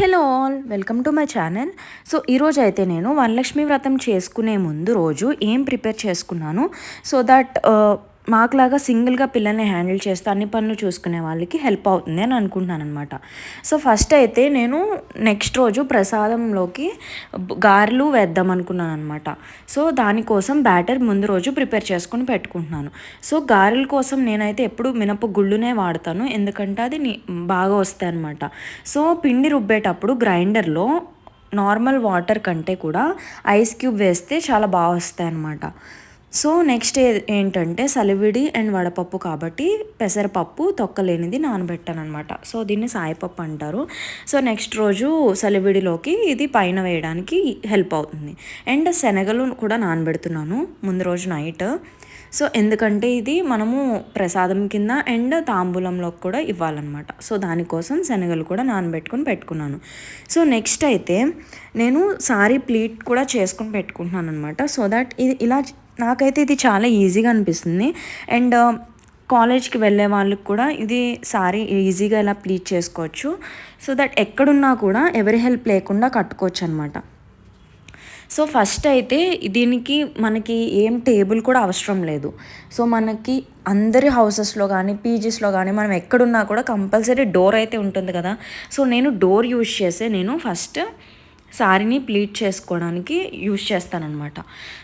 Hello all, welcome to my channel. So ఈరోజు అయితే నేను వరలక్ష్మి వ్రతం చేసుకునే ముందు రోజు ఏం ప్రిపేర్ చేసుకున్నాను సో దట్ మాకులాగా సింగిల్గా పిల్లల్ని హ్యాండిల్ చేస్తూ అన్ని పనులు చూసుకునే వాళ్ళకి హెల్ప్ అవుతుంది అని అనుకుంటున్నాను అనమాట. సో ఫస్ట్ అయితే నేను నెక్స్ట్ రోజు ప్రసాదంలోకి గారెలు వేద్దాం అనుకున్నాను అనమాట. సో దానికోసం బ్యాటర్ ముందు రోజు ప్రిపేర్ చేసుకుని పెట్టుకుంటున్నాను. సో గారెల కోసం నేనైతే ఎప్పుడు మినప గుళ్ళునే వాడతాను, ఎందుకంటే అది బాగా వస్తాయి అనమాట. సో పిండి రుబ్బేటప్పుడు గ్రైండర్లో నార్మల్ వాటర్ కంటే కూడా ఐస్ క్యూబ్ వేస్తే చాలా బాగా వస్తాయి అన్నమాట. సో నెక్స్ట్ ఏంటంటే సలివిడి అండ్ వడపప్పు కాబట్టి పెసరపప్పు తొక్కలేనిది నానబెట్టాను అనమాట. సో దీన్ని సాయిపప్పు అంటారు. సో నెక్స్ట్ రోజు సలివిడిలోకి ఇది పైన వేయడానికి హెల్ప్ అవుతుంది. అండ్ శనగలు కూడా నానబెడుతున్నాను ముందు రోజు నైట్. సో ఎందుకంటే ఇది మనము ప్రసాదం కింద అండ్ తాంబూలంలోకి కూడా ఇవ్వాలన్నమాట. సో దానికోసం శనగలు కూడా నానబెట్టుకుని పెట్టుకున్నాను. సో నెక్స్ట్ అయితే నేను సారీ ప్లీట్ కూడా చేసుకుని పెట్టుకుంటున్నాను అనమాట. సో దట్ ఇది ఇలా నాకైతే ఇది చాలా ఈజీగా అనిపిస్తుంది. అండ్ కాలేజ్కి వెళ్ళే వాళ్ళకి కూడా ఇది సారీ ఈజీగా ఇలా ప్లీట్ చేసుకోవచ్చు. సో దట్ ఎక్కడున్నా కూడా ఎవరి హెల్ప్ లేకుండా కట్టుకోవచ్చు అనమాట. సో ఫస్ట్ అయితే దీనికి మనకి ఏం టేబుల్ కూడా అవసరం లేదు. సో మనకి అందరి హౌసెస్లో కానీ పీజీస్లో కానీ మనం ఎక్కడున్నా కూడా కంపల్సరీ డోర్ అయితే ఉంటుంది కదా. సో నేను డోర్ యూజ్ చేసే నేను ఫస్ట్ సారీని ప్లీట్ చేసుకోవడానికి యూజ్ చేస్తానన్నమాట.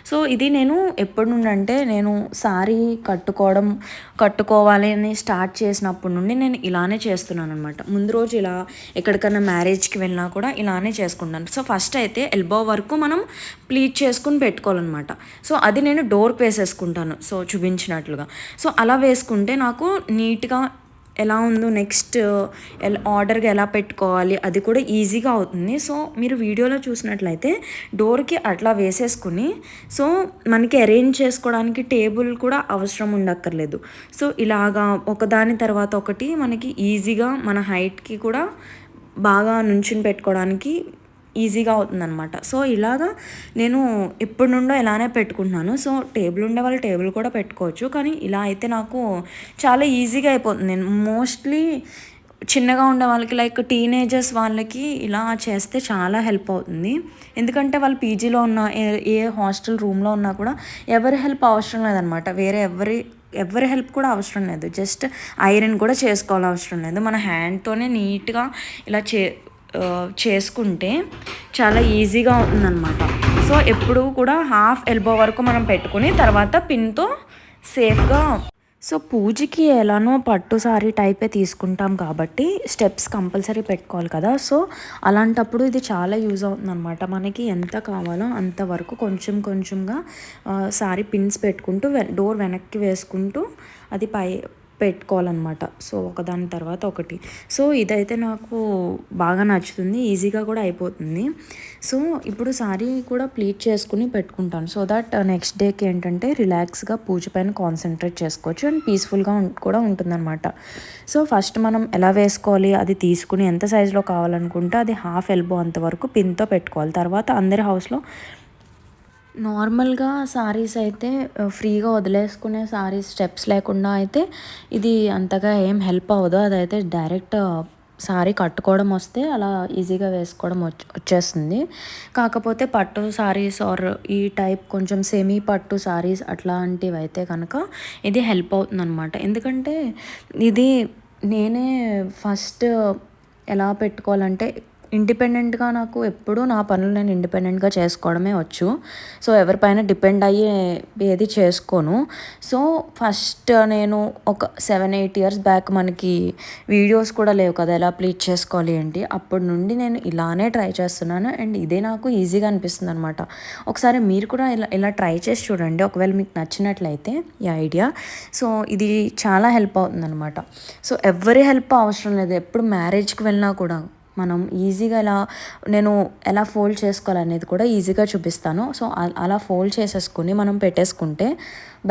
సో ఇది నేను ఎప్పటి నుండి అంటే నేను సారీ కట్టుకోవాలి అని స్టార్ట్ చేసినప్పటి నుండి నేను ఇలానే చేస్తున్నాను అనమాట. ముందు రోజు ఇలా ఎక్కడికైనా మ్యారేజ్కి వెళ్ళినా కూడా ఇలానే చేసుకుంటాను. సో ఫస్ట్ అయితే ఎల్బో వరకు మనం ప్లీట్ చేసుకుని పెట్టుకోవాలన్నమాట. సో అది నేను డోర్కి వేసేసుకుంటాను, సో చూపించినట్లుగా. సో అలా వేసుకుంటే నాకు నీట్గా ఎలా ఉందో నెక్స్ట్ ఆర్డర్గా ఎలా పెట్టుకోవాలి అది కూడా ఈజీగా అవుతుంది. సో మీరు వీడియోలో చూసినట్లయితే డోర్కి అట్లా వేసేసుకుని సో మనకి అరేంజ్ చేసుకోవడానికి టేబుల్ కూడా అవసరం ఉండక్కర్లేదు. సో ఇలాగా ఒకదాని తర్వాత ఒకటి మనకి ఈజీగా మన హైట్కి కూడా బాగా నుంచుని పెట్టుకోవడానికి ఈజీగా అవుతుందన్నమాట. సో ఇలాగా నేను ఎప్పటి నుండో ఇలానే పెట్టుకుంటున్నాను. సో టేబుల్ ఉండే వాళ్ళు టేబుల్ కూడా పెట్టుకోవచ్చు, కానీ ఇలా అయితే నాకు చాలా ఈజీగా అయిపోతుంది. నేను మోస్ట్లీ చిన్నగా ఉండే వాళ్ళకి లైక్ టీనేజర్స్ వాళ్ళకి ఇలా చేస్తే చాలా హెల్ప్ అవుతుంది. ఎందుకంటే వాళ్ళు పీజీలో ఉన్న ఏ హాస్టల్ రూమ్లో ఉన్నా కూడా ఎవరి హెల్ప్ అవసరం లేదనమాట. వేరే ఎవరి హెల్ప్ కూడా అవసరం లేదు. జస్ట్ ఐరన్ కూడా చేసుకోవాలి అవసరం లేదు. మన హ్యాండ్తోనే నీట్గా ఇలా చేసుకుంటే చాలా ఈజీగా ఉంటుందన్నమాట. సో ఎప్పుడు కూడా హాఫ్ ఎల్బో వరకు మనం పెట్టుకుని తర్వాత పిన్తో సేఫ్గా. సో పూజకి ఎలానో పట్టు సారీ టైపే తీసుకుంటాం కాబట్టి స్టెప్స్ కంపల్సరీ పెట్టుకోవాలి కదా. సో అలాంటప్పుడు ఇది చాలా యూజ్ అవుతుంది అనమాట. మనకి ఎంత కావాలో అంతవరకు కొంచెం కొంచెంగా సారీ పిన్స్ పెట్టుకుంటూ డోర్ వెనక్కి వేసుకుంటూ అది పెట్టుకోవాలన్నమాట. సో ఒకదాని తర్వాత ఒకటి. సో ఇదైతే నాకు బాగా నచ్చుతుంది, ఈజీగా కూడా అయిపోతుంది. సో ఇప్పుడు సారీ కూడా ప్లీట్ చేసుకుని పెట్టుకుంటాను. సో దట్ నెక్స్ట్ డేకి ఏంటంటే రిలాక్స్గా పూజ పైన కాన్సన్ట్రేట్ చేసుకోవచ్చు అండ్ పీస్ఫుల్గా కూడా ఉంటుందన్నమాట. సో ఫస్ట్ మనం ఎలా వేసుకోవాలి అది తీసుకుని ఎంత సైజులో కావాలనుకుంటే అది హాఫ్ ఎల్బో అంతవరకు పిన్తో పెట్టుకోవాలి. తర్వాత అందరి హౌస్లో నార్మల్గా సారీస్ అయితే ఫ్రీగా వదిలేసుకునే సారీస్ స్టెప్స్ లేకుండా అయితే ఇది అంతగా ఏం హెల్ప్ అవ్వదు. అదైతే డైరెక్ట్ సారీ కట్టుకోవడం వస్తే అలా ఈజీగా వేసుకోవడం వచ్చేస్తుంది. కాకపోతే పట్టు సారీస్ ఆర్ ఈ టైప్ కొంచెం సెమీ పట్టు సారీస్ అట్లాంటివి అయితే కనుక ఇది హెల్ప్ అవుతుంది అనమాట. ఎందుకంటే ఇది నేనే ఫస్ట్ ఎలా పెట్టుకోవాలంటే ఇండిపెండెంట్గా నాకు ఎప్పుడూ నా పనులు నేను ఇండిపెండెంట్గా చేసుకోవడమే వచ్చు. సో ఎవరిపైన డిపెండ్ అయ్యి ఏది చేసుకోను. సో ఫస్ట్ నేను ఒక 7-8 ఇయర్స్ బ్యాక్ మనకి వీడియోస్ కూడా లేవు కదా ఎలా ప్లీట్ చేసుకోవాలి ఏంటి, అప్పటి నుండి నేను ఇలానే ట్రై చేస్తున్నాను అండ్ ఇదే నాకు ఈజీగా అనిపిస్తుంది అనమాట. ఒకసారి మీరు కూడా ఇలా ట్రై చేసి చూడండి, ఒకవేళ మీకు నచ్చినట్లయితే ఈ ఐడియా. సో ఇది చాలా హెల్ప్ అవుతుంది అనమాట. సో ఎవరి హెల్ప్ అవసరం లేదు. ఎప్పుడు మ్యారేజ్కి వెళ్ళినా కూడా మనం ఈజీగా నేను ఎలా ఫోల్డ్ చేసుకోవాలనేది కూడా ఈజీగా చూపిస్తాను. సో అలా ఫోల్డ్ చేసేసుకుని మనం పెట్టేసుకుంటే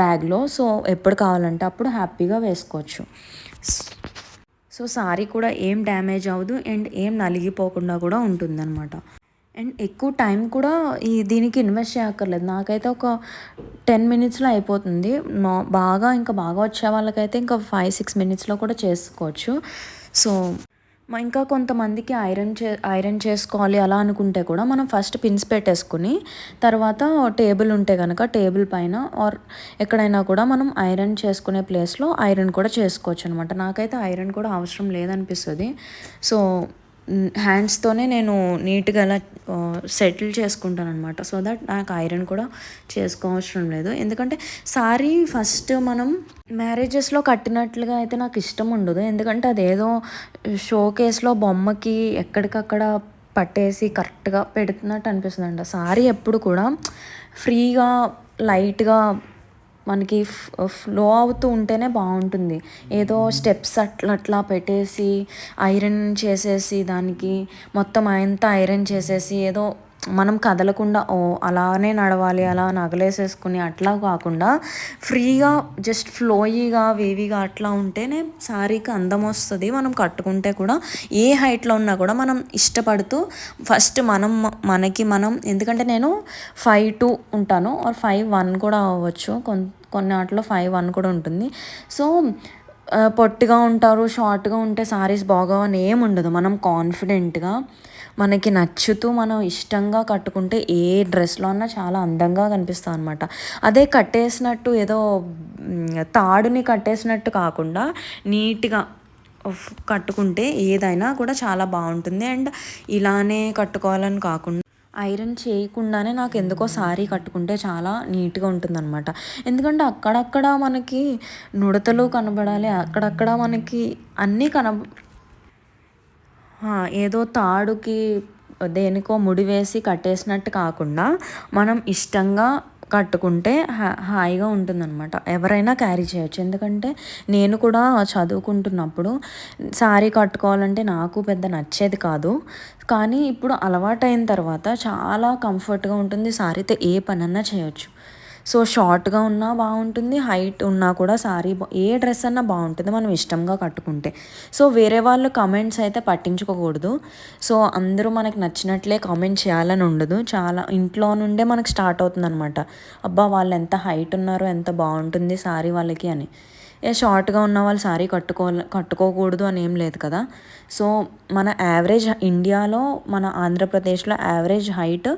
బ్యాగ్లో సో ఎప్పుడు కావాలంటే అప్పుడు హ్యాపీగా వేసుకోవచ్చు. సో సారీ కూడా ఏం డ్యామేజ్ అవ్వదు అండ్ ఏం నలిగిపోకుండా కూడా ఉంటుందన్నమాట. అండ్ ఎక్కువ టైం కూడా దీనికి ఇన్వెస్ట్ చేయక్కర్లేదు. నాకైతే ఒక 10 మినిట్స్లో అయిపోతుంది. ఇంకా బాగా వచ్చే వాళ్ళకైతే ఇంకా 5-6 మినిట్స్లో కూడా చేసుకోవచ్చు. సో ఇంకా కొంతమందికి ఐరన్ చేసుకోవాలి అలా అనుకుంటే కూడా మనం ఫస్ట్ పిన్స్ పెట్టేసుకుని తర్వాత టేబుల్ ఉంటే కనుక టేబుల్ పైన ఆర్ ఎక్కడైనా కూడా మనం ఐరన్ చేసుకునే ప్లేస్లో ఐరన్ కూడా చేసుకోవచ్చు అనమాట. నాకైతే ఐరన్ కూడా అవసరం లేదనిపిస్తుంది. సో హ్యాండ్స్తోనే నేను నీట్గా అలా సెటిల్ చేసుకుంటాను అనమాట. సో దట్ నాకు ఐరన్ కూడా చేసుకోవసరం లేదు. ఎందుకంటే సారీ ఫస్ట్ మనం మ్యారేజెస్లో కట్టినట్లుగా అయితే నాకు ఇష్టం ఉండదు. ఎందుకంటే అదేదో షోకేస్లో బొమ్మకి ఎక్కడికక్కడ పట్టేసి కరెక్ట్గా పెడుతున్నట్టు అనిపిస్తుందంట. సారీ ఎప్పుడు కూడా ఫ్రీగా లైట్గా మనకి ఫ్లో అవుతూ ఉంటేనే బాగుంటుంది. ఏదో స్టెప్స్ అట్లా అట్లా పెట్టేసి ఐరన్ చేసేసి దానికి మొత్తం అంతా ఐరన్ చేసేసి ఏదో మనం కదలకుండా అలానే నడవాలి అలా నగలేసేసుకుని అట్లా కాకుండా ఫ్రీగా జస్ట్ ఫ్లోయీగా వేవీగా అట్లా ఉంటేనే శారీకి అందం వస్తుంది. మనం కట్టుకుంటే కూడా ఏ హైట్లో ఉన్నా కూడా మనం ఇష్టపడుతూ ఫస్ట్ మనం ఎందుకంటే నేను 5'2" ఉంటాను ఆర్ 5'1" కూడా అవ్వచ్చు. కొన్ని వాటిలో 5'1" కూడా ఉంటుంది. సో పొట్టిగా ఉంటారు, షార్ట్గా ఉంటే సారీస్ బాగోవని ఏమి ఉండదు. మనం కాన్ఫిడెంట్గా మనకి నచ్చుతూ మనం ఇష్టంగా కట్టుకుంటే ఏ డ్రెస్లో అన్నా చాలా అందంగా కనిపిస్తాం అనమాట. అదే కట్టేసినట్టు ఏదో తాడుని కట్టేసినట్టు కాకుండా నీట్గా కట్టుకుంటే ఏదైనా కూడా చాలా బాగుంటుంది. అండ్ ఇలానే కట్టుకోవాలని కాకుండా ఐరన్ చేయకుండానే నాకు ఎందుకో సారీ కట్టుకుంటే చాలా నీట్గా ఉంటుందన్నమాట. ఎందుకంటే అక్కడక్కడ మనకి నుడతలు కనబడాలి, అక్కడక్కడ మనకి అన్నీ ఏదో తాడుకి దేనికో ముడి వేసి కట్టేసినట్టు కాకుండా మనం ఇష్టంగా కట్టుకుంటే హాయిగా ఉంటుందన్నమాట. ఎవరైనా క్యారీ చేయొచ్చు. ఎందుకంటే నేను కూడా చదువుకుంటున్నప్పుడు సారీ కట్టుకోవాలంటే నాకు పెద్ద నచ్చేది కాదు. కానీ ఇప్పుడు అలవాటైన తర్వాత చాలా కంఫర్ట్గా ఉంటుంది. సారీతో ఏ పనన్నా చేయొచ్చు. సో షార్ట్గా ఉన్నా బాగుంటుంది, హైట్ ఉన్నా కూడా సారీ ఏ డ్రెస్ అన్నా బాగుంటుంది మనం ఇష్టంగా కట్టుకుంటే. సో వేరే వాళ్ళు కమెంట్స్ అయితే పట్టించుకోకూడదు. సో అందరూ మనకు నచ్చినట్లే కామెంట్ చేయాలని ఉండదు. చాలా ఇంట్లో నుండే మనకు స్టార్ట్ అవుతుంది అనమాట. అబ్బా వాళ్ళు ఎంత హైట్ ఉన్నారో ఎంత బాగుంటుంది సారీ వాళ్ళకి అని. షార్ట్గా ఉన్న వాళ్ళు సారీ కట్టుకోకూడదు అని ఏం లేదు కదా. సో మన యావరేజ్ ఇండియాలో మన ఆంధ్రప్రదేశ్లో యావరేజ్ హైట్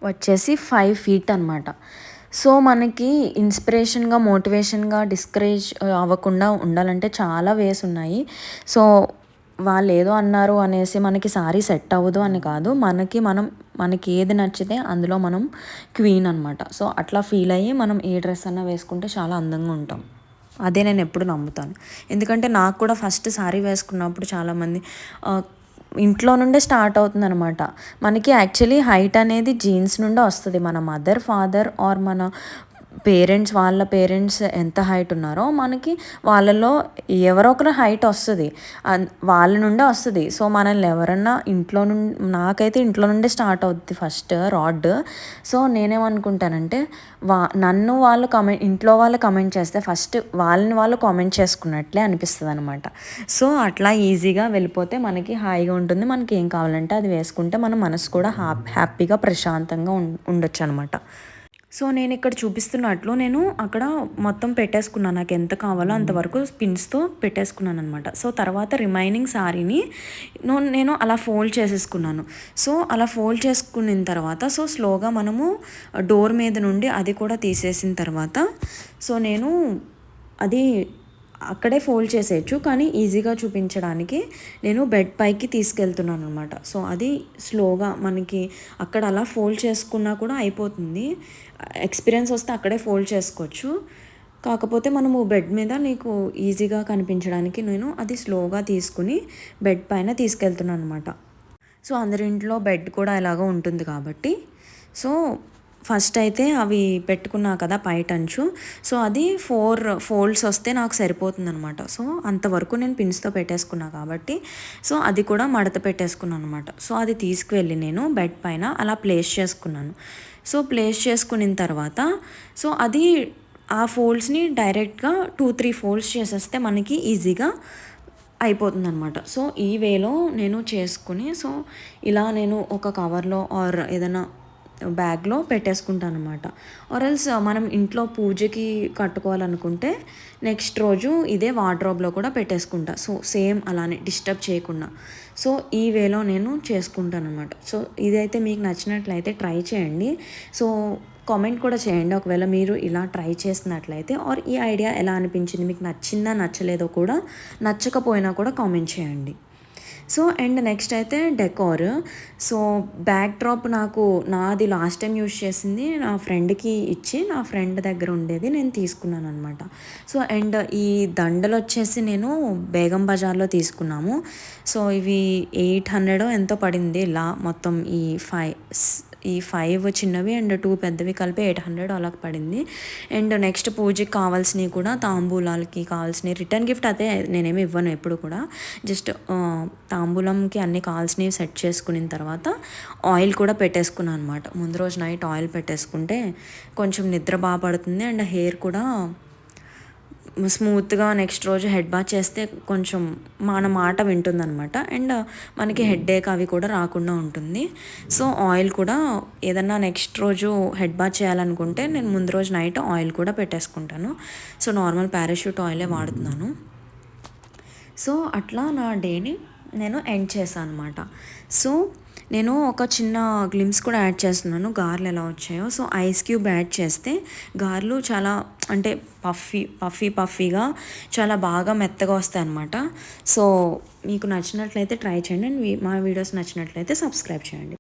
వచ్చేసి 5 feet అనమాట. సో మనకి ఇన్స్పిరేషన్గా మోటివేషన్గా డిస్కరేజ్ అవ్వకుండా ఉండాలంటే చాలా వేస్ ఉన్నాయి. సో వాళ్ళు ఏదో అన్నారు అనేసి మనకి సారీ సెట్ అవ్వదు అని కాదు. మనకి ఏది నచ్చితే అందులో మనం క్వీన్ అనమాట. సో అట్లా ఫీల్ అయ్యి మనం ఏ డ్రెస్ అన్నా వేసుకుంటే చాలా అందంగా ఉంటాం. అదే నేను ఎప్పుడు నమ్ముతాను. ఎందుకంటే నాకు కూడా ఫస్ట్ సారీ వేసుకున్నప్పుడు చాలామంది ఇంట్లో నుండే స్టార్ట్ అవుతుందనమాట. మనకి యాక్చువల్లీ హైట్ అనేది జీన్స్ నుండే వస్తుంది. మన మదర్ ఫాదర్ ఆర్ మన వాళ్ళ పేరెంట్స్ ఎంత హైట్ ఉన్నారో మనకి వాళ్ళలో ఎవరో ఒకరు హైట్ వస్తుంది, వాళ్ళ నుండే వస్తుంది. సో మనల్ని ఎవరన్నా నాకైతే ఇంట్లో నుండే స్టార్ట్ అవుద్ది ఫస్ట్ రాడ్. సో నేనేమనుకుంటానంటే నన్ను ఇంట్లో వాళ్ళు కమెంట్ చేస్తే ఫస్ట్ వాళ్ళు కామెంట్ చేసుకున్నట్లే అనిపిస్తుంది అనమాట. సో అట్లా ఈజీగా వెళ్ళిపోతే మనకి హాయిగా ఉంటుంది. మనకి ఏం కావాలంటే అది వేసుకుంటే మన మనసు కూడా హ్యాపీగా ప్రశాంతంగా ఉండొచ్చు అనమాట. సో నేను ఇక్కడ చూపిస్తున్నట్లు నేను అక్కడ మొత్తం పెట్టేసుకున్నాను. నాకు ఎంత కావాలో అంతవరకు పిన్స్తో పెట్టేసుకున్నాను అనమాట. సో తర్వాత రిమైనింగ్ సారీని నేను అలా ఫోల్డ్ చేసేసుకున్నాను. సో అలా ఫోల్డ్ చేసుకున్న తర్వాత సో స్లోగా మనము డోర్ మీద నుండి అది కూడా తీసేసిన తర్వాత సో నేను అది అక్కడే ఫోల్డ్ చేసేయచ్చు. కానీ ఈజీగా చూపించడానికి నేను బెడ్ పైకి తీసుకెళ్తున్నాను అనమాట. సో అది స్లోగా మనకి అక్కడ అలా ఫోల్డ్ చేసుకున్నా కూడా అయిపోతుంది. ఎక్స్పీరియన్స్ వస్తే అక్కడే ఫోల్డ్ చేసుకోవచ్చు. కాకపోతే మనము బెడ్ మీద నీకు ఈజీగా కనిపించడానికి నేను అది స్లోగా తీసుకుని బెడ్ పైన తీసుకెళ్తున్నాను అనమాట. సో అందరింట్లో బెడ్ కూడా ఎలాగో ఉంటుంది కాబట్టి సో ఫస్ట్ అయితే అవి పెట్టుకున్నా కదా పైటంచు. సో అది 4 folds వస్తే నాకు సరిపోతుంది అనమాట. సో అంతవరకు నేను పిన్స్తో పెట్టేసుకున్నా కాబట్టి సో అది కూడా మడత పెట్టేసుకున్నాను అనమాట. సో అది తీసుకువెళ్ళి నేను బెడ్ పైన అలా ప్లేస్ చేసుకున్నాను. సో ప్లేస్ చేసుకున్న తర్వాత సో అది ఆ ఫోల్డ్స్ని డైరెక్ట్గా 2-3 folds చేసేస్తే మనకి ఈజీగా అయిపోతుంది అనమాట. సో ఈ వేలో నేను చేసుకుని సో ఇలా నేను ఒక కవర్లో ఆర్ ఏదైనా బ్యాగ్లో పెట్టేసుకుంటాను అనమాట. ఆర్ఎల్స్ మనం ఇంట్లో పూజకి కట్టుకోవాలనుకుంటే నెక్స్ట్ రోజు ఇదే వార్డ్రోబ్లో కూడా పెట్టేసుకుంటా. సో సేమ్ అలానే డిస్టర్బ్ చేయకుండా. సో ఈ వేలో నేను చేసుకుంటాను అనమాట. సో ఇదైతే మీకు నచ్చినట్లయితే ట్రై చేయండి. సో కామెంట్ కూడా చేయండి ఒకవేళ మీరు ఇలా ట్రై చేసినట్లయితే. ఆర్ ఈ ఐడియా ఎలా అనిపించింది, మీకు నచ్చిందా నచ్చలేదో కూడా, నచ్చకపోయినా కూడా కామెంట్ చేయండి. సో అండ్ నెక్స్ట్ అయితే డెకార్. సో బ్యాక్ డ్రాప్ నాకు నాది లాస్ట్ టైం యూజ్ చేసింది నా ఫ్రెండ్కి ఇచ్చి, నా ఫ్రెండ్ దగ్గర ఉండేది నేను తీసుకున్నాను అనమాట. సో అండ్ ఈ దండలు వచ్చేసి నేను బేగం బజార్లో తీసుకున్నాము. సో ఇవి 800 ఎంతో పడింది ఇలా మొత్తం ఈ 5 చిన్నవి అండ్ 2 పెద్దవి కలిపి 800 అలా పడింది. అండ్ నెక్స్ట్ పూజకి కావాల్సినవి కూడా, తాంబూలాలకి కావాల్సినవి, రిటర్న్ గిఫ్ట్ అయితే నేనేమి ఇవ్వను ఎప్పుడు కూడా. జస్ట్ తాంబూలంకి అన్నీ కావాల్సినవి సెట్ చేసుకున్న తర్వాత ఆయిల్ కూడా పెట్టేసుకున్నాను అనమాట. ముందు రోజు నైట్ ఆయిల్ పెట్టేసుకుంటే కొంచెం నిద్ర బాగా పడుతుంది అండ్ హెయిర్ కూడా స్మూత్గా నెక్స్ట్ రోజు హెడ్ బాత్ చేస్తే కొంచెం మన మాట వింటుందన్నమాట. అండ్ మనకి హెడేక్ అవి కూడా రాకుండా ఉంటుంది. సో ఆయిల్ కూడా ఏదన్నా నెక్స్ట్ రోజు హెడ్ బాత్ చేయాలనుకుంటే నేను ముందు రోజు నైట్ ఆయిల్ కూడా పెట్టేసుకుంటాను. సో నార్మల్ పారాషూట్ ఆయిలే వాడుతున్నాను. సో అట్లా నా డేని నేను ఎండ్ చేశాను అనమాట. సో నేను ఒక చిన్న గ్లిమ్స్ కూడా యాడ్ చేస్తున్నాను గారెలు ఎలా వచ్చాయో. సో ఐస్ క్యూబ్ యాడ్ చేస్తే గారెలు చాలా అంటే పఫీగా చాలా బాగా మెత్తగా వస్తాయి అన్నమాట. సో మీకు నచ్చినట్లయితే ట్రై చేయండి అండ్ మా వీడియోస్ నచ్చినట్లయితే సబ్స్క్రైబ్ చేయండి.